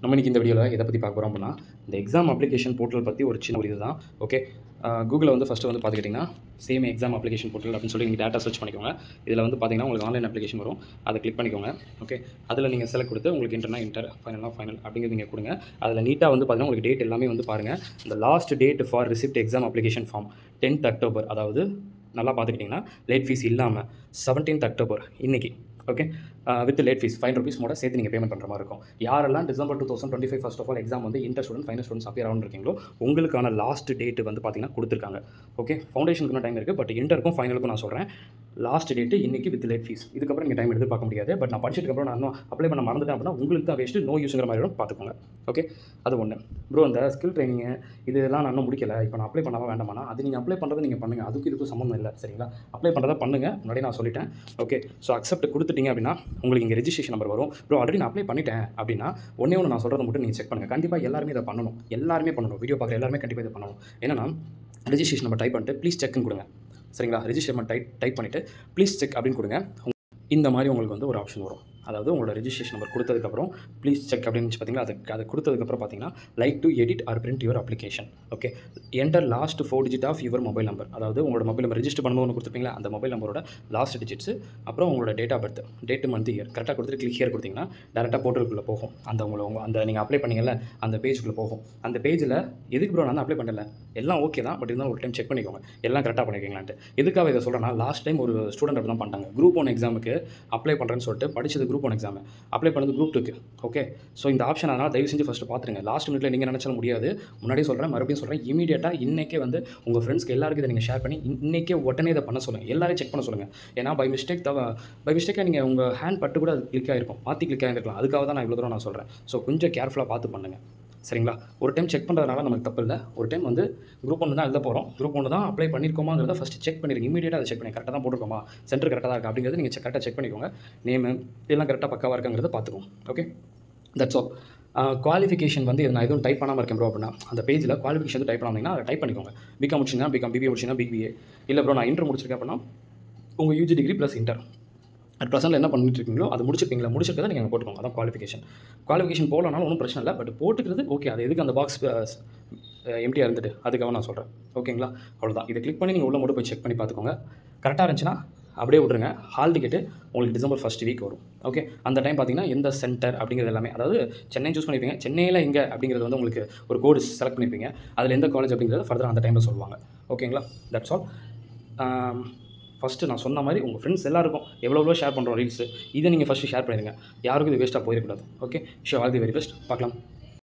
நம்ம இன்றைக்கி இந்த வீடியோவில் எதை பற்றி பார்க்க போகிறோம் அப்படின்னா இந்த எக்ஸாம் அப்ளிகேஷன் போர்ட்டல் பற்றி ஒரு சின்ன ஒரு இதுதான். ஓகே, கூகுளில் வந்து ஃபஸ்ட்டு வந்து பார்த்துக்கிட்டிங்கன்னா சேம் எக்ஸாம் அப்ளிகேஷன் போர்ட்டல் அப்படின்னு சொல்லி நீங்கள் டேட்டா சர்ச் பண்ணிக்கோங்க. இதில் வந்து பார்த்தீங்கன்னா உங்களுக்கு ஆன்லைன் அப்ளிகேஷன் வரும், அதை கிளிக் பண்ணிக்கோங்க. ஓகே, அதில் நீங்கள் செலக்ட் கொடுத்து உங்களுக்கு இன்டர்னா இன்டர், ஃபைனலாக ஃபைனல் அப்படிங்கிறது நீங்கள் கொடுங்க. அதில் நீட்டாக வந்து பார்த்தீங்கன்னா உங்களுக்கு டேட் எல்லாமே வந்து பாருங்கள். இந்த last date for receipt exam application form 10th October, அதாவது நல்லா பார்த்துக்கிட்டிங்கன்னா லேட் ஃபீஸ் இல்லாமல் 17th October இன்றைக்கி. Okay, with late fees 5 rupees மோட சேர்த்து நீங்கள் பேமெண்ட் பண்ணுற மாதிரி இருக்கும். யாரெல்லாம் December 2025 first of all exam வந்து inter student final students appear ஆகணும் இருக்கீங்களோ உங்களுக்கான லாஸ்ட் டேட்டு வந்து பார்த்தீங்கன்னா கொடுத்துருக்காங்க. ஓகே, ஃபவுண்டேஷனுக்கு இன்னும் டைம் இருக்குது, பட் இன்டருக்கும் ஃபைனலுக்கும் நான் சொல்கிறேன் லாஸ்ட் டேட்டு இன்றைக்கி வித் லேட் ஃபீஸ். இதுக்கப்புறம் நீங்கள் டைம் எடுத்து பார்க்க முடியாது. பட் நான் படிச்சதுக்கப்புறம் நான் இன்னும் அப்ளை பண்ண மறந்துட்டேன் அப்படின்னா உங்களுக்கு தான் வேஸ்ட்டு, நோ யூஸுங்கிற மாதிரி பார்த்துக்கோங்க. ஓகே, அது ஒன்று. ப்ரோ, அந்த ஸ்கில் ட்ரைனிங்கு இதெல்லாம் நான் இன்னும் முடிக்கலை, இப்போ நான் அப்ளை பண்ணாமல் வேண்டாமானா அது நீங்கள் அப்ளை பண்ணுறது நீங்கள் பண்ணுங்கள், அதுக்கு இதுக்கும் சம்மந்தம் இல்லை. சரிங்களா, அப்ளை பண்ணுறதை பண்ணுங்கள், முன்னாடி நான் சொல்லிட்டேன். ஓகே, ஸோ அக்செப்ட் கொடுத்துட்டீங்க அப்படின்னா உங்களுக்கு இங்கே ரெஜிஸ்ட்ரேஷன் நம்பர் வரும். ப்ரோ ஆல்ரெடி நான் அப்ளை பண்ணிட்டேன் அப்படின்னா ஒன்றே ஒன்று நான் சொல்கிறத மட்டும் நீங்கள் செக் பண்ணுங்கள். கண்டிப்பாக எல்லாருமே இதை பண்ணணும், எல்லாருமே பண்ணணும். வீடியோ பார்க்குற எல்லாருமே கண்டிப்பாக இதை பண்ணணும். என்னன்னா ரெஜிஸ்ட்ரேஷன் நம்பர் டைப் பண்ணிட்டு ப்ளீஸ் செக்னு கொடுங்க. சரிங்களா, ரெஜிஸ்ட்ரேஷன் நம்பர் டைப் பண்ணிவிட்டு ப்ளீஸ் செக் அப்படின்னு கொடுங்க. இந்த மாதிரி உங்களுக்கு வந்து ஒரு ஆப்ஷன் வரும். அதாவது உங்களோட ரெஜிஸ்ட்ரேஷன் நம்பர் கொடுத்ததுக்கப்புறம் ப்ளீஸ் செக் அப்படின்னு பார்த்தீங்கன்னா அதை கொடுத்ததுக்கப்புறம் பார்த்தீங்கன்னா like to edit or print your application. Okay, enter last 4 digit of your mobile number. அதாவது உங்களோட மொபைல் நம்பர் ரெஜிஸ்டர் பண்ணும்போது ஒன்று கொடுத்துருப்பீங்களா, அந்த மொபைல் நம்பரோட லாஸ்ட் டிஜிட்ஸு, அப்புறம் உங்களோட date of birth, date month year கரெக்டாக கொடுத்துட்டு கிளிக் ஹியர் கொடுத்தீங்கன்னா டேரெக்டாக போர்ட்டலுக்குள்ளே போகும். அந்த நீங்கள் அப்ளை பண்ணிங்கல்ல அந்த பேஜுக்குள்ளே போகும். அந்த பேஜில் எதுக்கு ப்ரோ நான் அப்ளை பண்ணல, எல்லாம் ஓகே தான், பட் இருந்தாலும் ஒரு டைம் செக் பண்ணிக்கோங்க எல்லாம் கரெக்டாக பண்ணிருக்கீங்களான்ட்டு. எதுக்காக இதை சொல்கிறேன்னா, லாஸ்ட் டைம் ஒரு ஸ்டூடெண்ட் அப்படி தான் பண்ணிட்டாங்க. Group 1 எக்ஸாமுக்கு அப்ளை பண்ணுறேன்னு சொல்லிட்டு படிச்சது Group 1 எக்ஸாமு, அப்ளை பண்ணது Group 2க்கு. ஓகே, ஸோ இந்த ஆப்ஷன் அதனால் தயவு செஞ்சு ஃபஸ்ட்டு பார்த்துருங்க. லாஸ்ட் மினிட்ல நீங்கள் நினச்சாலும் முடியாது. முன்னாடியே சொல்கிறேன், மறுபடியும் சொல்கிறேன், இமீடியட்டாக இன்றைக்கே வந்து உங்கள் ஃப்ரெண்ட்ஸ்க்கு எல்லாருக்கும் இதை நீங்கள் ஷேர் பண்ணி இன்றைக்கே உடனே இதை பண்ண சொல்லுங்கள். எல்லாரையும் செக் பண்ண சொல்லுங்கள். ஏன்னா பை மிஸ்டேக்காக நீங்கள் உங்கள் ஹேண்ட் பட்டு கூட அது கிளிக் ஆகிருக்கும், மாற்றி கிளிக் ஆகிருக்கலாம். அதுக்காக தான் நான் இவ்வளோ தூரம் நான் சொல்கிறேன். ஸோ கொஞ்சம் கேர்ஃபுல்லாக பார்த்து பண்ணுங்கள். சரிங்களா, ஒரு டைம் செக் பண்ணுறதுனால நமக்கு தப்பு இல்லை. ஒரு டைம் வந்து Group 1 தான் எழுத போகிறோம், Group 1 தான் அப்ளை பண்ணியிருக்கோமாங்கிறத ஃபஸ்ட்டு செக் பண்ணிடுங்க. இமீடியட்டாக அதை செக் பண்ணி கரெக்டாக தான் போட்டிருக்கோமா, சென்டர் கரெக்டாக தான் இருக்கா அப்படிங்கிறது நீங்கள் கரெக்டாக செக் பண்ணிக்கோங்க. நேமு இதெல்லாம் கரெக்டாக பக்காவாக இருக்காங்கிறத பார்த்துக்கோங்க. Okay, that's all. குவாலிஃபிகேஷன் வந்து நான் எதுவும் டைப் பண்ணாமல் இருக்கேன் ப்ரோ அப்படின்னா அந்த பேஜில் குவாலிஃபிகேஷன் வந்து டைப் பண்ணாமல் அதை டைப் பண்ணிக்கோங்க. பிகாம் முடிச்சிங்கன்னா பிகாம், பிபிஏ முடிச்சிங்கன்னா பிபிஏ, இல்லை ப்ரோ நான் இன்டர் முடிச்சிருக்கேன் அப்படின்னா உங்கள் UG degree plus inter at ப்ரெசென்ட்டில் என்ன பண்ணிட்டு இருக்கீங்களோ அது முடிச்சிருக்கதை நீங்கள் போட்டுக்கோங்க. அதான் குவாலிஃபிகேஷன் போகலனாலும் ஒன்றும் பிரச்சனை இல்லை, பட் போட்டுக்கிறது ஓகே. அது எதுக்கு அந்த பாக்ஸ் எம்டியாக இருந்துட்டு அதுக்காக நான் சொல்கிறேன். ஓகேங்களா, அவ்வளோதான். இதை கிளிக் பண்ணி நீங்கள் உள்ள மட்டும் போய் செக் பண்ணி பார்த்துக்கோங்க. கரெக்டாக இருந்துச்சுன்னா அப்படியே விட்ருங்க. ஹால் டிக்கெட்டு உங்களுக்கு December 1st வீக் வரும். ஓகே, அந்த டைம் பார்த்தீங்கன்னா எந்த சென்டர் அப்படிங்கிறது எல்லாமே, அதாவது சென்னை சூஸ் பண்ணியிருப்பீங்க, சென்னையில் எங்கே அப்படிங்கிறது வந்து உங்களுக்கு ஒரு கோடு செலக்ட் பண்ணியிருப்பீங்க, அதில் எந்த காலேஜ் அப்படிங்கிறத ஃபர்தர் அந்த டைமில் சொல்லுவாங்க. ஓகேங்களா, தட்ஸ் ஆல். ஃபஸ்ட்டு நான் சொன்ன மாதிரி உங்கள் ஃப்ரெண்ட்ஸ் எல்லாருக்கும் எவ்வளோ ஷேர் பண்ணுறோம் ரீல்ஸு, இதை நீங்கள் ஃபஸ்ட்டு ஷேர் பண்ணிடுங்க. யாருக்கும் இது வேஸ்ட்டாக போயிடக்கூடாது. Okay, show all the very best. பார்க்கலாம்.